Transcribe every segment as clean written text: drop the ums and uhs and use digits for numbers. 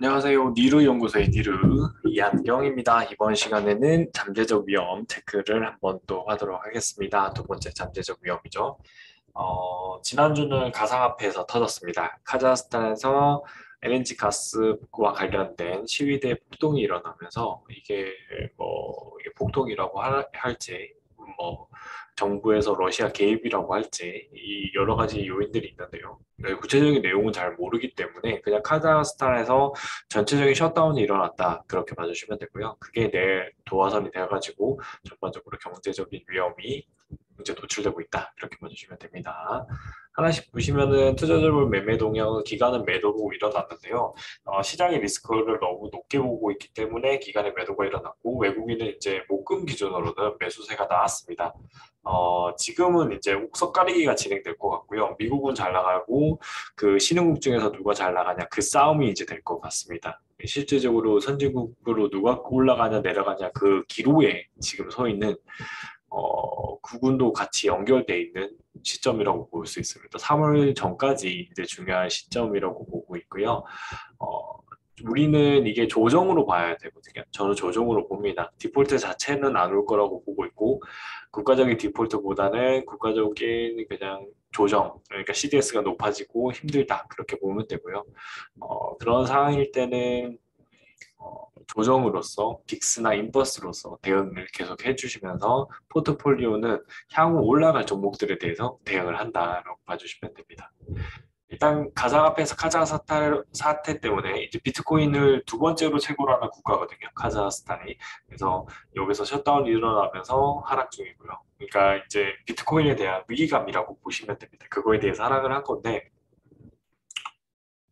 안녕하세요. 니르 연구소의 니르 이한경입니다. 이번 시간에는 잠재적 위험 체크를 한번 또 하도록 하겠습니다. 두 번째 잠재적 위험이죠. 지난주는 가상화폐에서 터졌습니다. 카자흐스탄에서 LNG 가스와 관련된 시위대 폭동이 일어나면서 이게 폭동이라고 할지 뭐 정부에서 러시아 개입이라고 할지 이 여러 가지 요인들이 있는데요. 네, 구체적인 내용은 잘 모르기 때문에 그냥 카자흐스탄에서 전체적인 셧다운이 일어났다 그렇게 봐주시면 되고요. 그게 내 도화선이 돼가지고 전반적으로 경제적인 위험이 이제 노출되고 있다 이렇게 봐주시면 됩니다. 하나씩 보시면은 투자자별 매매 동향은 기관은 매도로 일어났는데요. 시장의 리스크를 너무 높게 보고 있기 때문에 기관의 매도가 일어났고 외국인은 이제 목금 기준으로는 매수세가 나왔습니다. 지금은 이제 옥석 가리기가 진행될 것 같고요. 미국은 잘 나가고 그 신흥국 중에서 누가 잘 나가냐 그 싸움이 이제 될 것 같습니다. 실제적으로 선진국으로 누가 올라가냐 내려가냐 그 기로에 지금 서 있는 구군도 같이 연결돼 있는 시점이라고 볼 수 있습니다. 3월 전까지 이제 중요한 시점이라고 보고 있고요. 어, 우리는 이게 조정으로 봐야 되거든요. 저는 조정으로 봅니다. 디폴트 자체는 안 올 거라고 보고 있고, 국가적인 디폴트보다는 국가적인 그냥 조정, 그러니까 CDS가 높아지고 힘들다. 그렇게 보면 되고요. 그런 상황일 때는 조정으로서 빅스나 인버스로서 대응을 계속 해주시면서 포트폴리오는 향후 올라갈 종목들에 대해서 대응을 한다라고 봐주시면 됩니다. 일단 가상화폐에서 카자흐스탄 사태 때문에 이제 비트코인을 두 번째로 최고로 하는 국가거든요. 카자흐스탄이. 그래서 여기서 셧다운이 일어나면서 하락 중이고요. 그러니까 이제 비트코인에 대한 위기감이라고 보시면 됩니다. 그거에 대해서 하락을 한 건데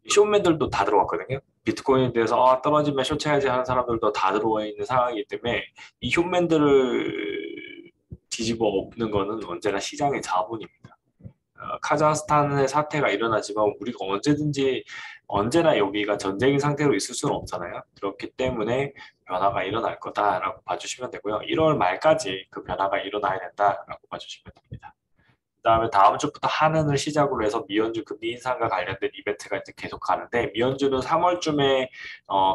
쇼맨들도 다 들어왔거든요. 비트코인에 대해서 떨어지면 쇼쳐야지 하는 사람들도 다 들어와 있는 상황이기 때문에 이 쇼맨들을 뒤집어 엎는 거는 언제나 시장의 자본입니다. 카자흐스탄의 사태가 일어나지만 우리가 언제든지 언제나 여기가 전쟁인 상태로 있을 수는 없잖아요. 그렇기 때문에 변화가 일어날 거다라고 봐주시면 되고요. 1월 말까지 그 변화가 일어나야 된다라고 봐주시면 됩니다. 그다음에 다음 주부터 한은을 시작으로 해서 미연준 금리 인상과 관련된 이벤트가 이제 계속 가는데 미연준은 3월쯤에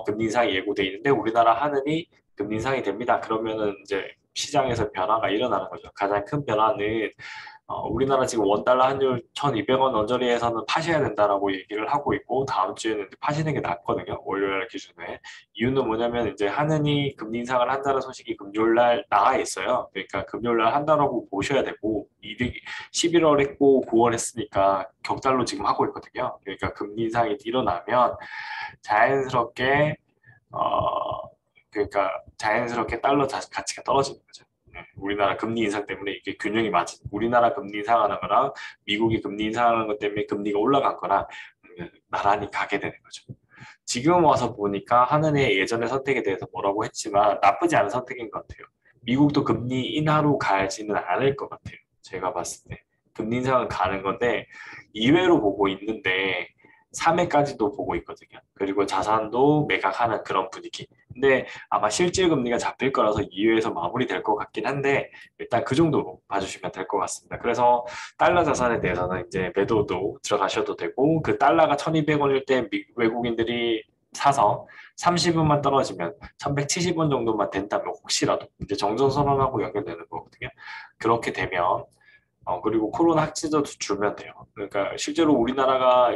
금리 인상이 예고돼 있는데 우리나라 한은이 금리 인상이 됩니다. 그러면은 이제 시장에서 변화가 일어나는 거죠. 가장 큰 변화는 우리나라 지금 원달러 환율 1,200원 언저리에서는 파셔야 된다라고 얘기를 하고 있고 다음 주에는 파시는 게 낫거든요. 월요일 기준에. 이유는 뭐냐면 이제 하느니 금리 인상을 한다는 소식이 금요일 날 나와 있어요. 그러니까 금요일 날 한다라고 보셔야 되고 11월 했고 9월 했으니까 격달로 지금 하고 있거든요. 그러니까 금리 인상이 일어나면 자연스럽게 자연스럽게 달러 가치가 떨어지는 거죠. 우리나라 금리 인상 때문에 이게 균형이 맞은 우리나라 금리 인상하는 거랑 미국이 금리 인상하는 것 때문에 금리가 올라간 거랑 나란히 가게 되는 거죠. 지금 와서 보니까 하느니의 예전의 선택에 대해서 뭐라고 했지만 나쁘지 않은 선택인 것 같아요. 미국도 금리 인하로 가지는 않을 것 같아요. 제가 봤을 때. 금리 인상은 가는 건데 2회로 보고 있는데 3회까지도 보고 있거든요. 그리고 자산도 매각하는 그런 분위기. 근데 아마 실질 금리가 잡힐 거라서 2회에서 마무리될 것 같긴 한데 일단 그 정도로 봐주시면 될 것 같습니다. 그래서 달러 자산에 대해서는 이제 매도도 들어가셔도 되고 그 달러가 1,200원일 때 외국인들이 사서 30원만 떨어지면 1,170원 정도만 된다면 혹시라도 이제 정전선언하고 연결되는 거거든요. 그렇게 되면 그리고 코로나 확진자도 줄면 돼요. 그러니까 실제로 우리나라가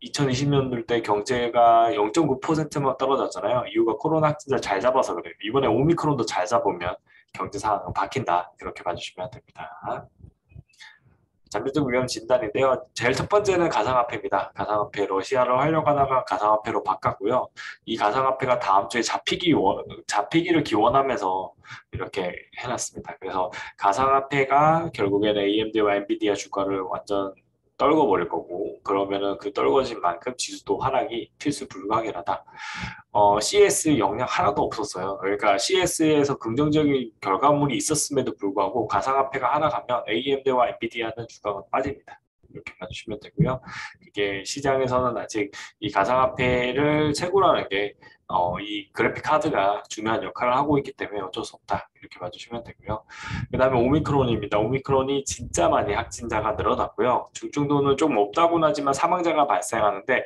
2020년도 때 경제가 0.9%만 떨어졌잖아요. 이유가 코로나 확진자 잘 잡아서 그래요. 이번에 오미크론도 잘 잡으면 경제 상황은 바뀐다. 이렇게 봐주시면 됩니다. 잠재적 위험 진단인데요. 제일 첫 번째는 가상화폐입니다. 가상화폐 러시아를 활용하다가 가상화폐로 바꿨고요. 이 가상화폐가 다음 주에 잡히기를 기원하면서 이렇게 해놨습니다. 그래서 가상화폐가 결국에는 AMD와 엔비디아 주가를 완전 떨궈버릴 거고 그러면은 그 떨궈진 만큼 지수도 하락이 필수 불가결하다. CS 영향 하나도 없었어요. 그러니까 CS에서 긍정적인 결과물이 있었음에도 불구하고 가상화폐가 하락하면 AMD와 엔비디아는 주가가 빠집니다. 이렇게 봐주시면 되고요. 이게 시장에서는 아직 이 가상화폐를 채굴 하는 게 이 그래픽 카드가 중요한 역할을 하고 있기 때문에 어쩔 수 없다. 이렇게 봐주시면 되고요. 그 다음에 오미크론입니다. 오미크론이 진짜 많이 확진자가 늘어났고요. 중증도는 좀 없다고는 하지만 사망자가 발생하는데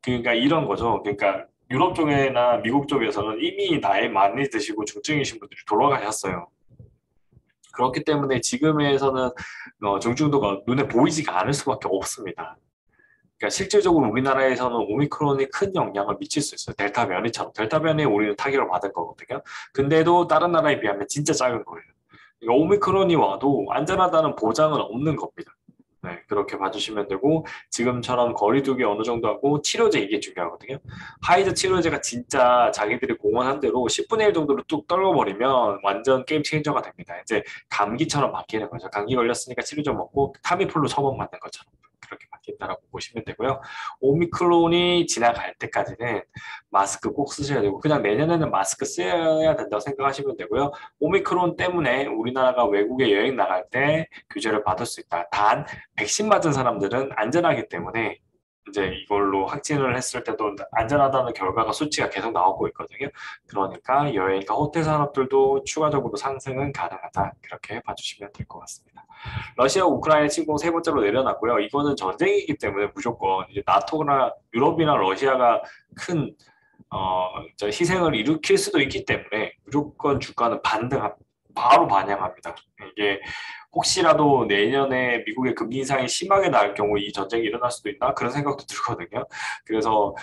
그러니까 이런 거죠. 그러니까 유럽 쪽이나 미국 쪽에서는 이미 나이 많이 드시고 중증이신 분들이 돌아가셨어요. 그렇기 때문에 지금에서는 중증도가 눈에 보이지가 않을 수밖에 없습니다. 그러니까 실질적으로 우리나라에서는 오미크론이 큰 영향을 미칠 수 있어요. 델타 변이처럼. 델타 변이에 우리는 타격을 받은 거거든요. 근데도 다른 나라에 비하면 진짜 작은 거예요. 그러니까 오미크론이 와도 안전하다는 보장은 없는 겁니다. 네, 그렇게 봐주시면 되고 지금처럼 거리두기 어느 정도 하고 치료제 이게 중요하거든요. 화이자 치료제가 진짜 자기들이 공언한 대로 10분의 1 정도로 뚝 떨궈버리면 완전 게임 체인저가 됩니다. 이제 감기처럼 바뀌는 거죠. 감기 걸렸으니까 치료제 먹고 타미플루 처방 맞는 것처럼 그렇게 바뀐다라고 보시면 되고요. 오미크론이 지나갈 때까지는 마스크 꼭 쓰셔야 되고 그냥 내년에는 마스크 써야 된다고 생각하시면 되고요. 오미크론 때문에 우리나라가 외국에 여행 나갈 때 규제를 받을 수 있다. 단 백신 맞은 사람들은 안전하기 때문에 이제 이걸로 확진을 했을 때도 안전하다는 결과가 수치가 계속 나오고 있거든요. 그러니까 여행과 호텔 산업들도 추가적으로 상승은 가능하다. 그렇게 봐주시면 될 것 같습니다. 러시아 우크라이나 침공 세 번째로 내려놨고요. 이거는 전쟁이기 때문에 무조건 이제 나토나 유럽이나 러시아가 큰 희생을 일으킬 수도 있기 때문에 무조건 주가는 바로 반영합니다. 이게 혹시라도 내년에 미국의 금리 인상이 심하게 나올 경우 이 전쟁이 일어날 수도 있나 그런 생각도 들거든요. 그래서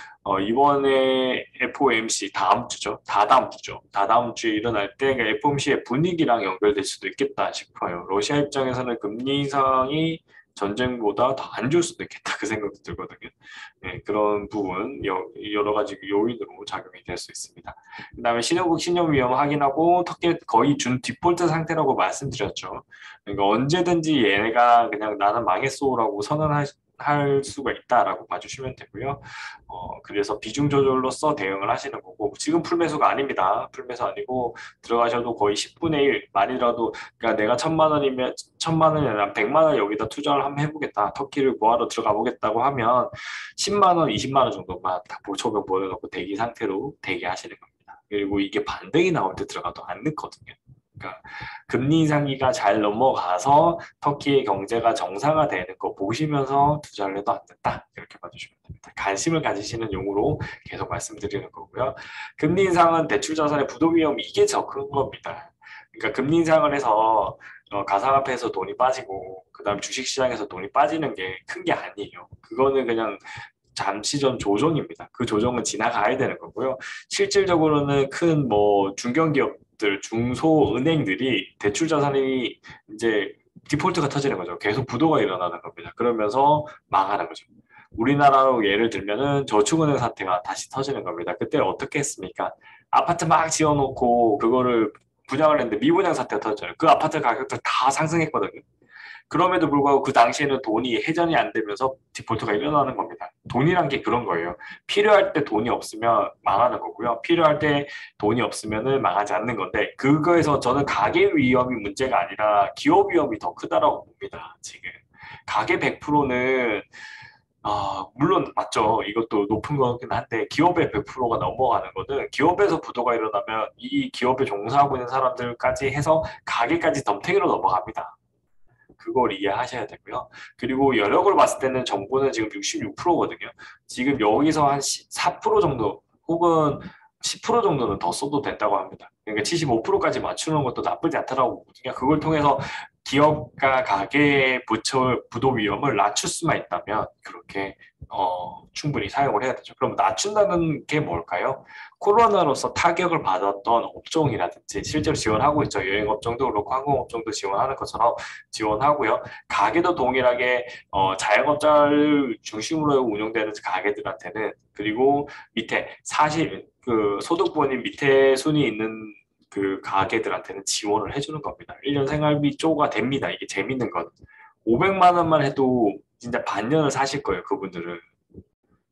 이번에 FOMC 다음 주죠. 다다음 주죠. 다다음 주에 일어날 때 FOMC의 분위기랑 연결될 수도 있겠다 싶어요. 러시아 입장에서는 금리 인상이 전쟁보다 더 안 좋을 수도 있겠다 그 생각도 들거든요. 네, 그런 부분 여러 가지 요인으로 작용이 될 수 있습니다. 그다음에 신용국 신용 위험 확인하고 터키 거의 준 디폴트 상태라고 말씀드렸죠. 그러니까 언제든지 얘네가 그냥 나는 망했어라고 선언할 수가 있다라고 봐주시면 되고요. 그래서 비중 조절로서 대응을 하시는 거고 지금 풀매수가 아닙니다. 풀매수 아니고 들어가셔도 거의 10분의 1 많이라도 그러니까 내가 1,000만 원이면 1,000만 원이 아니라 100만 원 여기다 투자를 한번 해보겠다. 터키를 구하러 들어가 보겠다고 하면 10만 원, 20만 원 정도만 다 보초면 보여놓고 대기 상태로 대기하시는 겁니다. 그리고 이게 반등이 나올 때 들어가도 안 늦거든요. 그러니까 금리 인상기가 잘 넘어가서 터키의 경제가 정상화되는 거 보시면서 투자를 해도 안 된다. 이렇게 봐주시면 됩니다. 관심을 가지시는 용으로 계속 말씀드리는 거고요. 금리 인상은 대출 자산의 부도 위험 이게 더 큰 겁니다. 그러니까 금리 인상을 해서 가상화폐에서 돈이 빠지고 그다음 주식시장에서 돈이 빠지는 게 큰 게 아니에요. 그거는 그냥 잠시전 조정입니다. 그 조정은 지나가야 되는 거고요. 실질적으로는 큰 뭐 중견기업들, 중소은행들이 대출 자산이 이제 디폴트가 터지는 거죠. 계속 부도가 일어나는 겁니다. 그러면서 망하는 거죠. 우리나라로 예를 들면은 저축은행 사태가 다시 터지는 겁니다. 그때 어떻게 했습니까? 아파트 막 지어놓고 그거를 분양을 했는데 미분양 사태가 터졌잖아요. 그 아파트 가격들 다 상승했거든요. 그럼에도 불구하고 그 당시에는 돈이 회전이 안 되면서 디폴트가 일어나는 겁니다. 돈이란 게 그런 거예요. 필요할 때 돈이 없으면 망하는 거고요. 필요할 때 돈이 없으면 망하지 않는 건데 그거에서 저는 가계 위험이 문제가 아니라 기업 위험이 더 크다라고 봅니다. 지금 가계 100%는 물론 맞죠. 이것도 높은 거긴 한데 기업의 100%가 넘어가는 거는 기업에서 부도가 일어나면 이 기업에 종사하고 있는 사람들까지 해서 가게까지 덤탱이로 넘어갑니다. 그걸 이해하셔야 되고요. 그리고 여력을 봤을 때는 정부는 지금 66%거든요. 지금 여기서 한 4% 정도 혹은 10% 정도는 더 써도 된다고 합니다. 그러니까 75%까지 맞추는 것도 나쁘지 않다라고 보거든요. 그걸 통해서 기업과 가계 부도 위험을 낮출 수만 있다면 그렇게 충분히 사용을 해야 되죠. 그럼 낮춘다는 게 뭘까요? 코로나로서 타격을 받았던 업종이라든지 실제로 지원하고 있죠. 여행업종도 그렇고 항공업종도 지원하는 것처럼 지원하고요. 가게도 동일하게 자영업자를 중심으로 운영되는 가게들한테는 그리고 밑에 사실 그 소득부원이 밑에 순위 있는 그 가게들한테는 지원을 해주는 겁니다. 1년 생활비 쪼가 됩니다. 이게 재밌는 건 500만 원만 해도 진짜 반년을 사실 거예요. 그분들은.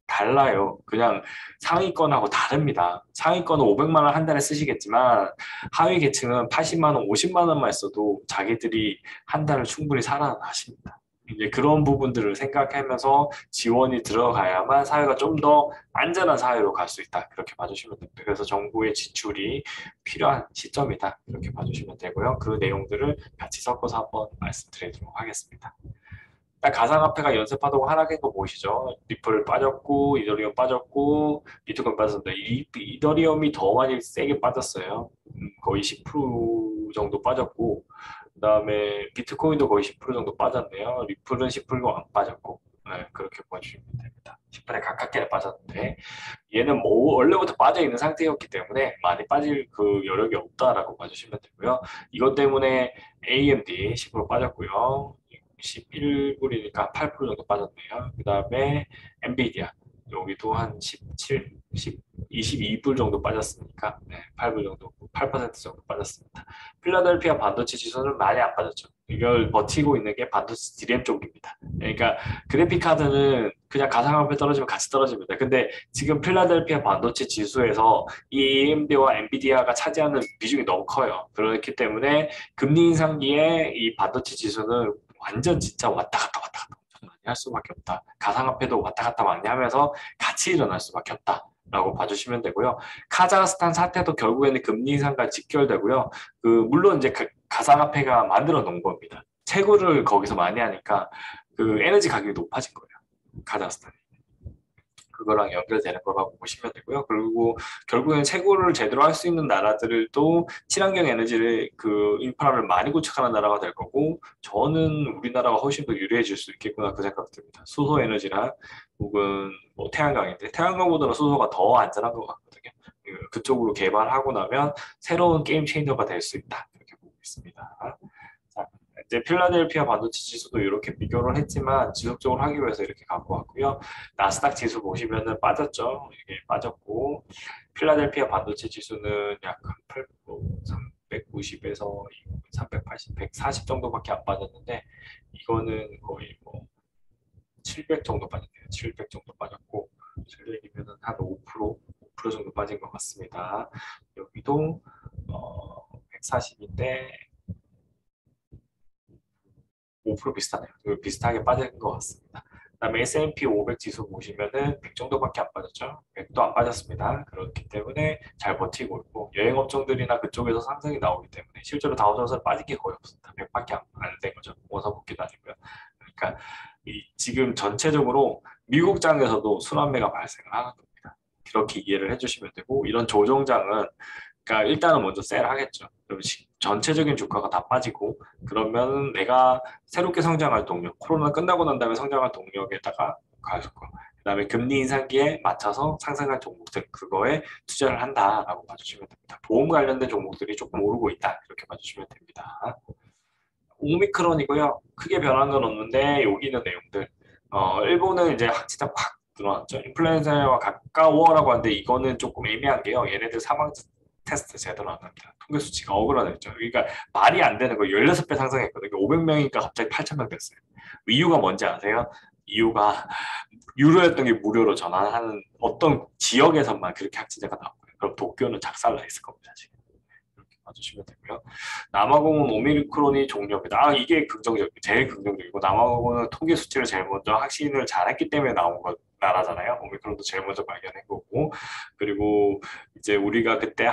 달라요. 그냥 상위권하고 다릅니다. 상위권은 500만 원 한 달에 쓰시겠지만 하위 계층은 80만 원, 50만 원만 써도 자기들이 한 달을 충분히 살아나십니다. 이제 그런 부분들을 생각하면서 지원이 들어가야만 사회가 좀 더 안전한 사회로 갈 수 있다. 그렇게 봐주시면 됩니다. 그래서 정부의 지출이 필요한 시점이다. 그렇게 봐주시면 되고요. 그 내용들을 같이 섞어서 한번 말씀드리도록 하겠습니다. 딱 가상화폐가 연쇄파동 하락한 거 보이시죠? 리플 빠졌고 이더리움 빠졌고 비트코인 빠졌는데 이더리움이 더 많이 세게 빠졌어요. 거의 10% 정도 빠졌고 그다음에 비트코인도 거의 10% 정도 빠졌네요. 리플은 10%안 빠졌고 네, 그렇게 보여주시면 됩니다. 10%에 가깝게 빠졌는데 얘는 뭐 원래부터 빠져 있는 상태였기 때문에 많이 빠질 그 여력이 없다라고 봐주시면 되고요. 이것 때문에 AMD 10% 빠졌고요. 11불이니까 8% 정도 빠졌네요. 그 다음에 엔비디아 여기도 한 17, 10, 22불 정도 빠졌으니까 네, 8불 정도, 8% 정도 빠졌습니다. 필라델피아 반도체 지수는 많이 안 빠졌죠. 이걸 버티고 있는 게 반도체 DRAM 쪽입니다. 그러니까 그래픽 카드는 그냥 가상화폐 떨어지면 같이 떨어집니다. 근데 지금 필라델피아 반도체 지수에서 이 AMD와 엔비디아가 차지하는 비중이 너무 커요. 그렇기 때문에 금리 인상기에 이 반도체 지수는 완전 진짜 왔다 갔다 엄청 많이 할 수밖에 없다. 가상화폐도 왔다 갔다 많이 하면서 같이 일어날 수밖에 없다. 라고 봐주시면 되고요. 카자흐스탄 사태도 결국에는 금리 인상과 직결되고요. 물론 이제 가상화폐가 만들어 놓은 겁니다. 채굴을 거기서 많이 하니까 그 에너지 가격이 높아진 거예요. 카자흐스탄이. 그거랑 연결되는 거라고 보시면 되고요. 그리고 결국엔 채굴을 제대로 할 수 있는 나라들도 친환경 에너지를 그 인프라를 많이 구축하는 나라가 될 거고 저는 우리나라가 훨씬 더 유리해질 수 있겠구나 그 생각 듭니다. 수소 에너지나 혹은 뭐 태양광인데 태양광보다는 수소가 더 안전한 것 같거든요. 그쪽으로 개발하고 나면 새로운 게임 체인저가 될 수 있다 이렇게 보고 있습니다. 자, 이제 필라델피아 반도체 지수도 이렇게 비교를 했지만 지속적으로 하기 위해서 이렇게 갖고 왔고요. 나스닥 지수 보시면은 빠졌죠. 이게 빠졌고 필라델피아 반도체 지수는 약간 390에서 380, 140 정도밖에 안 빠졌는데 이거는 거의 뭐 700 정도 빠졌네요. 700 정도 빠졌고 700이면은 한 5% 정도 빠진 것 같습니다. 여기도 140인데 5% 비슷하네요. 비슷하게 빠진 것 같습니다. 그다음에 S&P 500 지수 보시면은 100 정도밖에 안 빠졌죠. 100도 안 빠졌습니다. 그렇기 때문에 잘 버티고 있고 여행 업종들이나 그쪽에서 상승이 나오기 때문에 실제로 다우존스는 빠진 게 거의 없습니다. 100밖에 안 된 거죠. 원서복귀도 아니고요. 그러니까 지금 전체적으로 미국장에서도 순환매가 발생을 하는 겁니다. 그렇게 이해를 해주시면 되고 이런 조정장은 그러니까 일단은 먼저 셀 하겠죠. 그럼 전체적인 주가가 다 빠지고 그러면 내가 새롭게 성장할 동력, 코로나 끝나고 난 다음에 성장할 동력에다가 가서 그다음에 금리 인상기에 맞춰서 상승할 종목들 그거에 투자를 한다라고 봐주시면 됩니다. 보험 관련된 종목들이 조금 오르고 있다 이렇게 봐주시면 됩니다. 오미크론이고요. 크게 변한 건 없는데 여기 있는 내용들 일본은 이제 진짜 확 늘어났죠. 인플루엔자와 가까워라고 하는데 이거는 조금 애매한 게요. 얘네들 사망 테스트 제대로 안 합니다. 통계 수치가 억울하죠. 그러니까 말이 안 되는 거 16배 상승했거든요. 500명이니까 갑자기 8,000명 됐어요. 이유가 뭔지 아세요? 이유가 유료였던 게 무료로 전환하는 어떤 지역에서만 그렇게 확진자가 나왔고요. 그럼 도쿄는 작살나 있을 겁니다. 지금. 이렇게 봐주시면 되고요. 남아공은 오미크론이 종료입니다. 이게 제일 긍정적이고 남아공은 통계 수치를 제일 먼저 확신을 잘했기 때문에 나온 것 나라잖아요. 오미크론도 제일 먼저 발견한 거고 그리고 이제 우리가 그때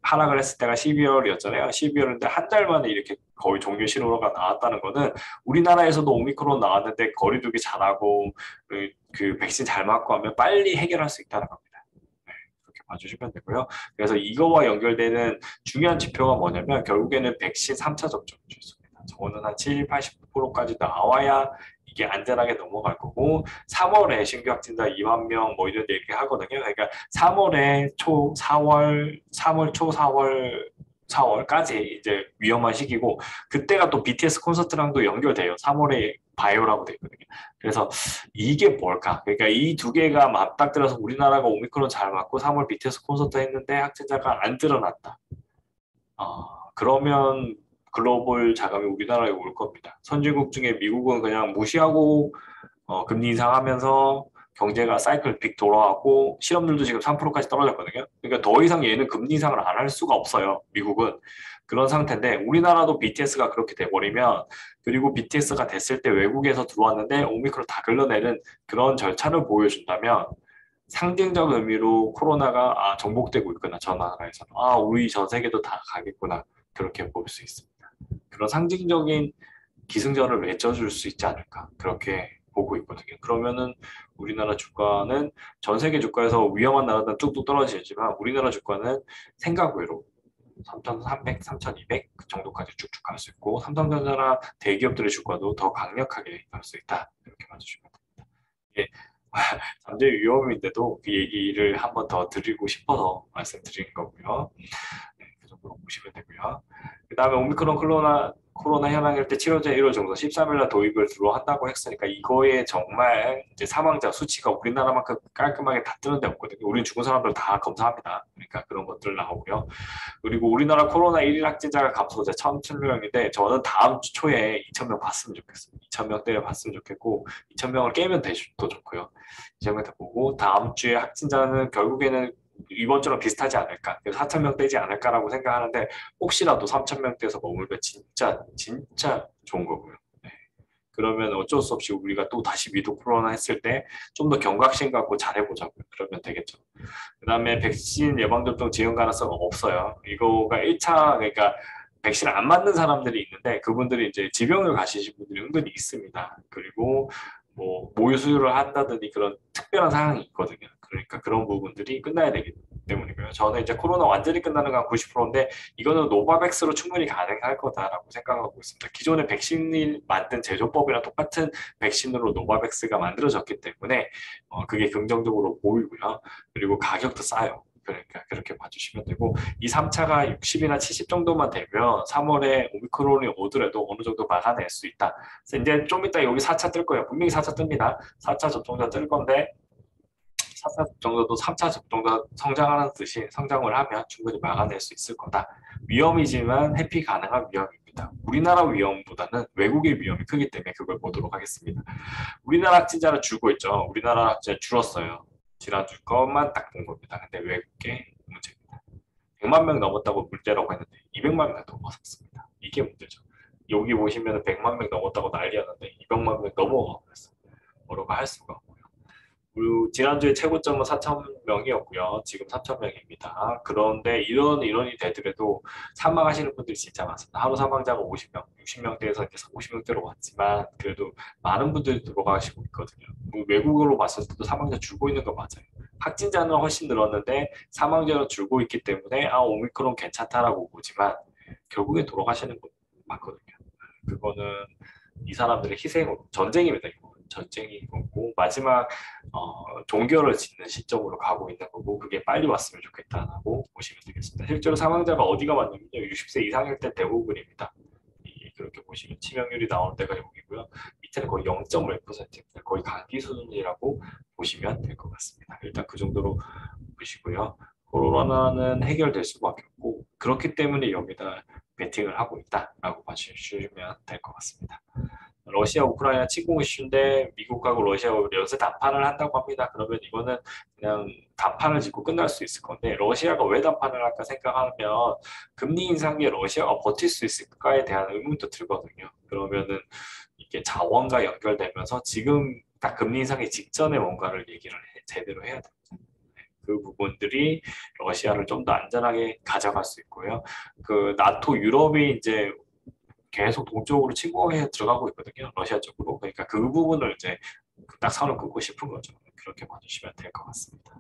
하락을 했을 때가 12월이었잖아요. 12월인데 한 달 만에 이렇게 거의 종료 신호가 나왔다는 거는 우리나라에서도 오미크론 나왔는데 거리두기 잘하고 그 백신 잘 맞고 하면 빨리 해결할 수 있다는 겁니다. 네, 그렇게 봐주시면 되고요. 그래서 이거와 연결되는 중요한 지표가 뭐냐면 결국에는 백신 3차 접종 주입니다. 저거는 한 70, 80%까지 나와야 이게 안전하게 넘어갈 거고 3월에 신규 확진자 2만 명 뭐 이런 얘기 하거든요. 그러니까 3월에 초 4월 3월 초 4월까지 이제 위험한 시기고 그때가 또 BTS 콘서트랑도 연결돼요. 3월에 바이오라고 돼 있거든요. 그래서 이게 뭘까? 그러니까 이 두 개가 맞닥뜨려서 우리나라가 오미크론 잘 맞고 3월 BTS 콘서트 했는데 확진자가 안 드러났다. 그러면 글로벌 자금이 우리나라에 올 겁니다. 선진국 중에 미국은 그냥 무시하고 금리 인상하면서 경제가 사이클 빅 돌아왔고 실업률도 지금 3%까지 떨어졌거든요. 그러니까 더 이상 얘는 금리 인상을 안 할 수가 없어요. 미국은. 그런 상태인데 우리나라도 BTS가 그렇게 돼버리면 그리고 BTS가 됐을 때 외국에서 들어왔는데 오미크론 다 걸러내는 그런 절차를 보여준다면 상징적 의미로 코로나가 정복되고 있구나 저 나라에서는 우리 전 세계도 다 가겠구나 그렇게 볼 수 있습니다. 그런 상징적인 기승전을 맺어줄 수 있지 않을까 그렇게 보고 있거든요. 그러면은 우리나라 주가는 전 세계 주가에서 위험한 나라들은 뚝뚝 떨어지지만 우리나라 주가는 생각 외로 3,300, 3,200 정도까지 쭉쭉 갈 수 있고 삼성전자나 대기업들의 주가도 더 강력하게 갈 수 있다. 이렇게 봐주시면 됩니다. 이게 잠재 위험인데도 그 얘기를 한번 더 드리고 싶어서 말씀드린 거고요. 네, 그 정도로 보시면 되고요. 그 다음에 오미크론 코로나 현황일 때 7월째 1월 정도 13일 날 도입을 주로 한다고 했으니까 이거에 정말 이제 사망자 수치가 우리나라만큼 깔끔하게 다 뜨는 데 없거든요. 우리 죽은 사람들 다 검사합니다. 그러니까 그런 것들 나오고요. 그리고 우리나라 코로나 1일 확진자가 감소자 1,000명인데 저는 다음 주 초에 2,000명 봤으면 좋겠어요. 2,000명대를 봤으면 좋겠고 2,000명을 깨면 더 좋고요. 2,000명 보고 다음 주에 확진자는 결국에는 이번처럼 비슷하지 않을까, 4,000명 떼지 않을까라고 생각하는데 혹시라도 3,000명대에서 머물면 진짜 진짜 좋은 거고요. 네. 그러면 어쩔 수 없이 우리가 또 다시 위드 코로나 했을 때 좀 더 경각심 갖고 잘해보자고요. 그러면 되겠죠. 그다음에 백신 예방접종 지연 가능성은 없어요. 이거가 1차 그러니까 백신 안 맞는 사람들이 있는데 그분들이 이제 지병을 가지신 분들이 은근히 있습니다. 그리고 뭐 모유 수유를 한다든지 그런 특별한 상황이 있거든요. 그러니까 그런 부분들이 끝나야 되기 때문이고요. 저는 이제 코로나 완전히 끝나는 건 90%인데 이거는 노바백스로 충분히 가능할 거다라고 생각하고 있습니다. 기존의 백신이 만든 제조법이랑 똑같은 백신으로 노바백스가 만들어졌기 때문에 그게 긍정적으로 보이고요. 그리고 가격도 싸요. 그러니까 그렇게 봐주시면 되고 이 3차가 60이나 70 정도만 되면 3월에 오미크론이 오더라도 어느 정도 막아낼 수 있다. 그래서 이제 좀 이따 여기 4차 뜰 거예요. 분명히 4차 뜹니다. 4차 접종자 뜰 건데 4차 접종자도 3차 접종자 성장하는 듯이 성장을 하면 충분히 막아낼 수 있을 거다. 위험이지만 회피 가능한 위험입니다. 우리나라 위험보다는 외국의 위험이 크기 때문에 그걸 보도록 하겠습니다. 우리나라 확진자는 줄고 있죠. 우리나라 확진자 줄었어요. 지난주 것만 딱 본 겁니다. 근데 외국계 문제입니다. 100만 명 넘었다고 문제라고 했는데 200만 명 넘어섰습니다. 이게 문제죠. 여기 보시면 100만 명 넘었다고 난리였는데 200만 명 넘어가 버렸어요. 뭐라고 할 수가 없고요. 그리고 지난주에 최고점은 4천 명이었고요. 지금 3천 명입니다. 그런데 이런 이론이 되더라도 사망하시는 분들이 진짜 많습니다. 하루 사망자가 50명, 60명대에서 이제 50명대로 왔지만 그래도 많은 분들이 들어가시고 있거든요. 뭐 외국으로 봤을 때도 사망자 줄고 있는 거 맞아요. 확진자는 훨씬 늘었는데 사망자는 줄고 있기 때문에 아 오미크론 괜찮다라고 보지만 결국에 돌아가시는 분 많거든요. 그거는 이 사람들의 희생으로 전쟁입니다. 이거. 전쟁이 거고 마지막 종결을 짓는 시점으로 가고 있는 거고 그게 빨리 왔으면 좋겠다라고 보시면 되겠습니다. 실제로 사망자가 어디가 많냐면요. 60세 이상일 때 대부분입니다. 그렇게 보시면 치명률이 나오는 데가 여기고요. 밑에는 거의 0.5%입니다. 거의 감기 수준이라고 보시면 될 것 같습니다. 일단 그 정도로 보시고요. 코로나는 해결될 수밖에 없고 그렇기 때문에 여기다 베팅을 하고 있다라고 봐주시면 될 것 같습니다. 러시아 우크라이나 침공 이슈인데 미국하고 러시아가 연쇄談判을 한다고 합니다. 그러면 이거는 그냥談判을 짓고 끝날 수 있을 건데 러시아가 왜談判을 할까 생각하면 금리 인상에 러시아가 버틸 수 있을까에 대한 의문도 들거든요. 그러면은 이게 자원과 연결되면서 지금 딱 금리 인상이 직전에 뭔가를 얘기를 제대로 해야 됩니다. 그 부분들이 러시아를 좀 더 안전하게 가져갈 수 있고요. 그 나토 유럽이 이제 계속 동쪽으로 침공해 들어가고 있거든요. 러시아 쪽으로. 그러니까 그 부분을 이제 딱 선을 긋고 싶은 거죠. 그렇게 봐주시면 될 것 같습니다.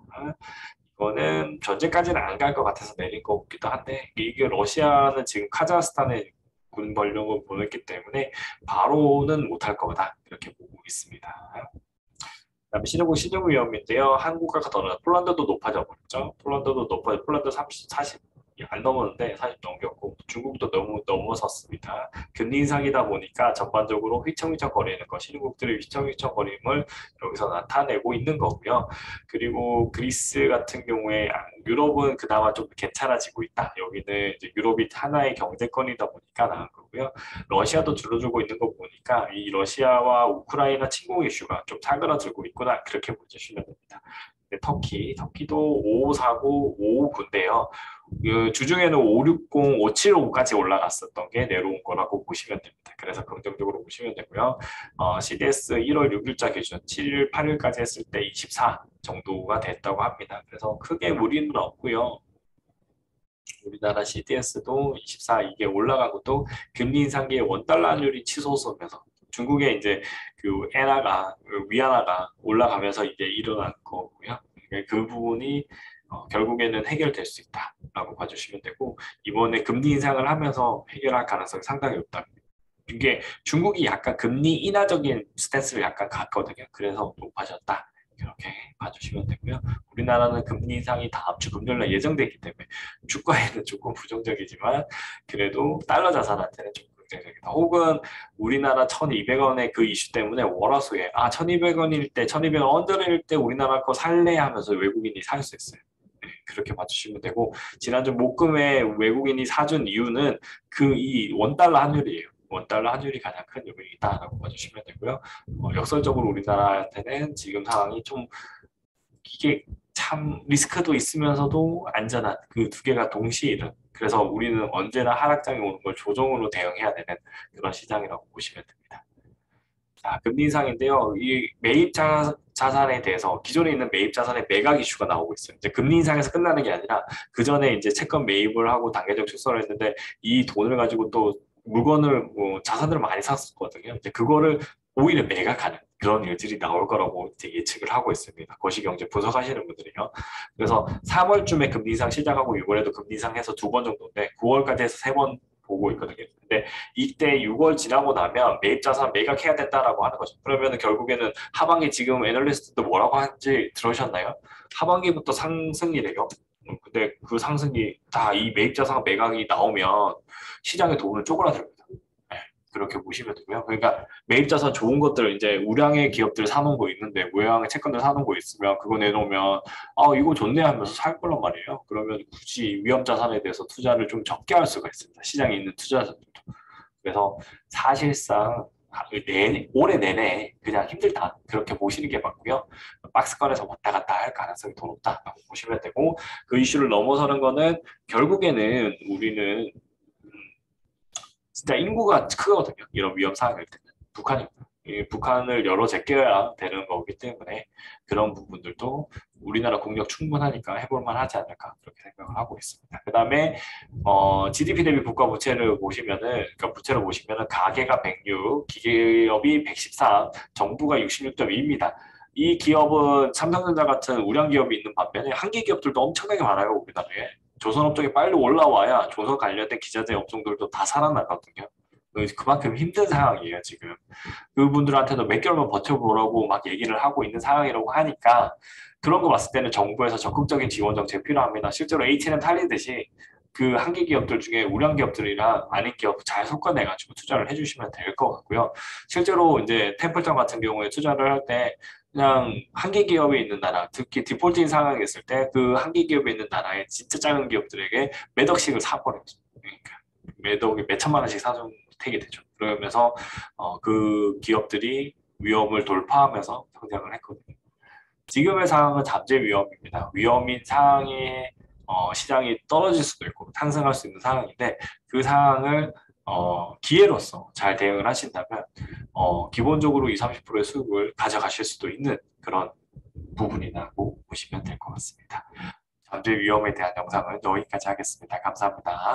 이거는 전쟁까지는 안 갈 것 같아서 내린 것 같기도 한데 이게 러시아는 지금 카자흐스탄에 군 전력을 보냈기 때문에 바로는 못할 거다. 이렇게 보고 있습니다. 그다음에 신흥국 위험인데요. 한국과 더불어 폴란드도 높아져 버렸죠. 폴란드 30, 40 안 넘었는데 40 넘겼고 중국도 너무 넘어섰습니다. 금리 인상이다 보니까 전반적으로 휘청휘청거리는 것, 신흥국들의 휘청휘청거림을 여기서 나타내고 있는 거고요. 그리고 그리스 같은 경우에 유럽은 그나마 좀 괜찮아지고 있다. 여기는 이제 유럽이 하나의 경제권이다 보니까 나은 거고요. 러시아도 줄어들고 있는 거 보니까 이 러시아와 우크라이나 침공 이슈가 좀 사그라들고 있구나 그렇게 보시면 됩니다. 터키도 5549, 5599인데요. 그 주중에는 560, 575까지 올라갔었던 게 내려온 거라고 보시면 됩니다. 그래서 긍정적으로 보시면 되고요. CDS 1월 6일자 기준 7일, 8일까지 했을 때 24 정도가 됐다고 합니다. 그래서 크게 무리는 없고요. 우리나라 CDS도 24 이게 올라간 것도 금리 인상기에 원달러 환율이 치솟으면서 중국의 이제 그 엔화가 위안화가 올라가면서 이게 일어난 거고요. 그 부분이 결국에는 해결될 수 있다라고 봐주시면 되고 이번에 금리 인상을 하면서 해결할 가능성이 상당히 높다. 이게 중국이 약간 금리 인하적인 스탠스를 약간 갔거든요. 그래서 높아졌다. 이렇게 봐주시면 되고요. 우리나라는 금리 인상이 다음 주 금요일날 예정되기 때문에 주가에는 조금 부정적이지만 그래도 달러 자산한테는 좀 긍정적이다. 혹은 우리나라 1,200원의 그 이슈 때문에 월화수에 1,200원일 때, 1,200원 언저리일 때 우리나라 거 살래 하면서 외국인이 살 수 있어요. 네, 그렇게 봐주시면 되고 지난주 목금에 외국인이 사준 이유는 그 이 원달러 환율이에요. 원달러 환율이 가장 큰 요인이다라고 봐주시면 되고요. 역설적으로 우리나라한테는 지금 상황이 좀 이게 참 리스크도 있으면서도 안전한 그 두 개가 동시에 일어나. 그래서 우리는 언제나 하락장이 오는 걸 조정으로 대응해야 되는 그런 시장이라고 보시면 됩니다. 자, 금리 인상인데요. 이 매입 자산에 대해서 기존에 있는 매입 자산의 매각 이슈가 나오고 있어요. 이제 금리 인상에서 끝나는 게 아니라 그 전에 이제 채권 매입을 하고 단계적 출소를 했는데 이 돈을 가지고 또 물건을 자산들을 많이 샀었거든요. 이제 그거를 오히려 매각하는 그런 일들이 나올 거라고 이제 예측을 하고 있습니다. 거시경제 분석하시는 분들이요. 그래서 3월쯤에 금리 인상 시작하고 6월에도 금리 인상해서 2번 정도인데 9월까지 해서 3번 보고 있거든요. 근데 이때 6월 지나고 나면 매입 자산 매각해야 된다라고 하는 거죠. 그러면 결국에는 하반기 지금 애널리스트도 뭐라고 하는지 들으셨나요? 하반기부터 상승이래요. 근데 그 상승이 다 이 매입 자산 매각이 나오면 시장의 돈을 쪼그라들입니다. 네, 그렇게 보시면 되고요. 그러니까 매입 자산 좋은 것들 이제 우량의 기업들 사놓은 거 있는데 우량의 채권들 사놓은 거 있으면 그거 내놓으면 이거 좋네 하면서 살 거란 말이에요. 그러면 굳이 위험 자산에 대해서 투자를 좀 적게 할 수가 있습니다. 시장에 있는 투자자들도. 그래서 사실상 올해 내내 그냥 힘들다 그렇게 보시는 게 맞고요. 박스권에서 왔다 갔다 할 가능성이 더 높다라고 보시면 되고 그 이슈를 넘어서는 거는 결국에는 우리는 진짜 인구가 크거든요. 이런 위험 상황일 때는 북한입니다. 이 북한을 열어 제껴야 되는 거기 때문에 그런 부분들도 우리나라 국력 충분하니까 해볼만 하지 않을까 그렇게 생각을 하고 있습니다. 그 다음에 GDP 대비 국가 부채를 보시면은 그러니까 부채를 보시면은 가계가 106, 기업이 113, 정부가 66.2입니다. 이 기업은 삼성전자 같은 우량 기업이 있는 반면에 한기 기업들도 엄청나게 많아요 우리나라에. 조선업종이 빨리 올라와야 조선 관련된 기자재 업종들도 다 살아나거든요. 그만큼 힘든 상황이에요, 지금. 그분들한테도 몇 개월만 버텨보라고 막 얘기를 하고 있는 상황이라고 하니까 그런 거 봤을 때는 정부에서 적극적인 지원 정책 필요합니다. 실제로 H&M 살리듯이 그 한기 기업들 중에 우량 기업들이랑 아닌 기업 잘 섞어내가지고 투자를 해주시면 될 것 같고요. 실제로 이제 템플턴 같은 경우에 투자를 할 때 그냥 한기 기업에 있는 나라, 특히 디폴트인 상황이 있을 때 그 한기 기업에 있는 나라의 진짜 작은 기업들에게 몇 억씩을 사버려요. 그러니까 몇 억에 몇 천만 원씩 사준 택이 되죠. 그러면서 그 기업들이 위험을 돌파하면서 성장을 했거든요. 지금의 상황은 잠재 위험입니다. 위험인 상황에 시장이 떨어질 수도 있고 상승할 수 있는 상황인데 그 상황을 기회로서 잘 대응을 하신다면 기본적으로 20, 30%의 수익을 가져가실 수도 있는 그런 부분이라고 보시면 될 것 같습니다. 잠재 위험에 대한 영상은 여기까지 하겠습니다. 감사합니다.